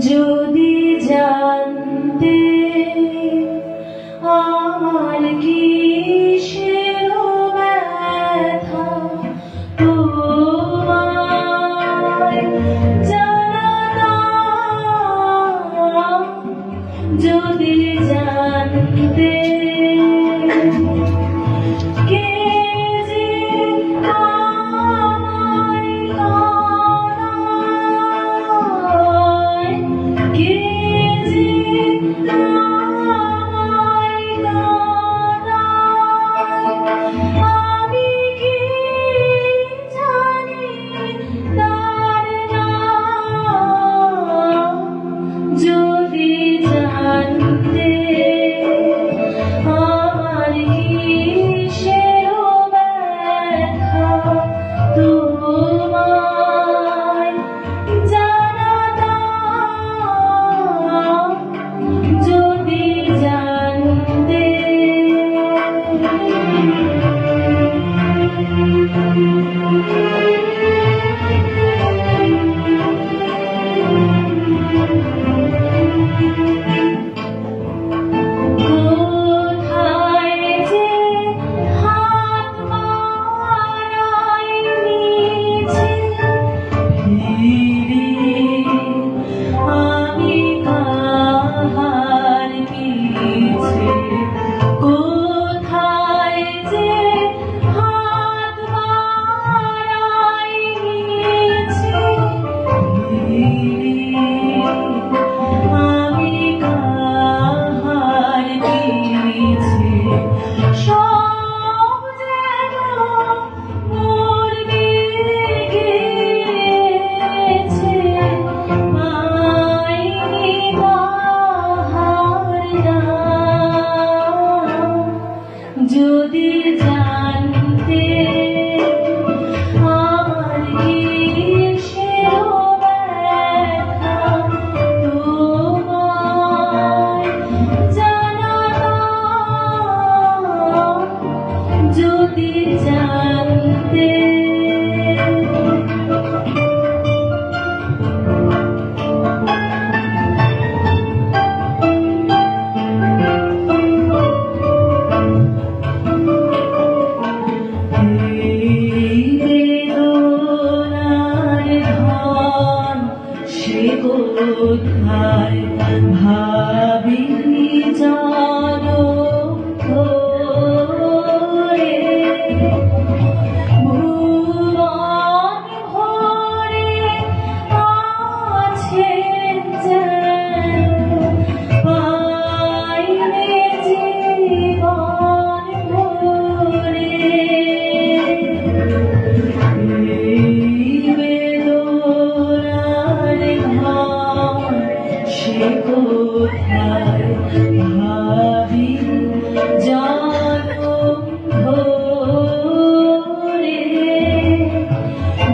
যদি জানতে আমার কিসের ব্যথা তোমায় জানা দাও, যদি জানতে কে যে আমায় কাঁদায়, কে যে আমায় কাঁদায়, আমি কি জানি তার নাম, যদি জানতে আমার কিসের ব্যথা তোমায় জানা দাও, যদি জানতে। কোথায় যে হাত বাড়াই নিচে ফিরি, আমি কাহার পিছে, কোথায় যে হাত বাড়াই নিচে ফিরি, আমি কাহার পিছে, সব যেন মোর দিকে গেছে, পাইনি কাহার নাম, যদি জানতে আমার কিসের ব্যথা তোমায় জানা দাও, যদি জানতে। বেদনার ধন সে কোথায় ভাবিনি জানো ধরে, ভুবন ভরে আছে যেন, পাইনে জীবন ভরে। বেদনার ধন সে কোথায় ভাবি জানো ধরে,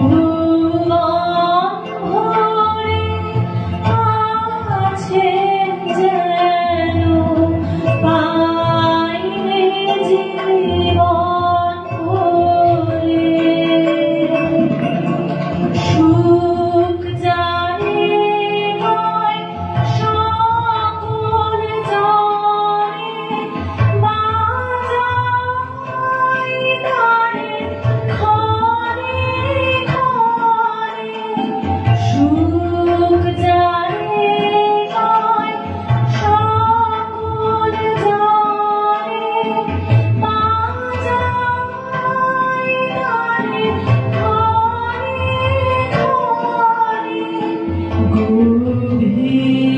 ভুবন ভরে আছে যেন, পাইনে জীবন ভরে। সুখ জানে নয় সকল জানে, বাজাই তারে ক্ষণে ক্ষণে, সুখ জানে নয় সকল জানে, বাজাই তারে ক্ষণে ক্ষণে, গভীর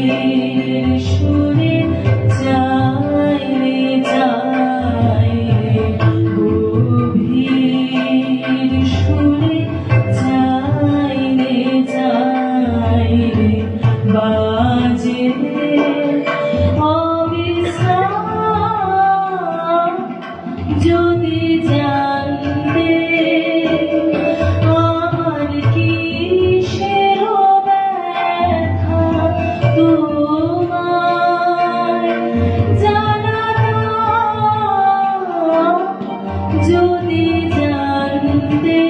সুরে যাই রে যাই রে, গভীর সুরে যাই রে যাই রে, বাজে অবিশ্রাম, যদি জানতে আমার কিসের ব্যথা তোমায় জানা দাও, যদি জানতে।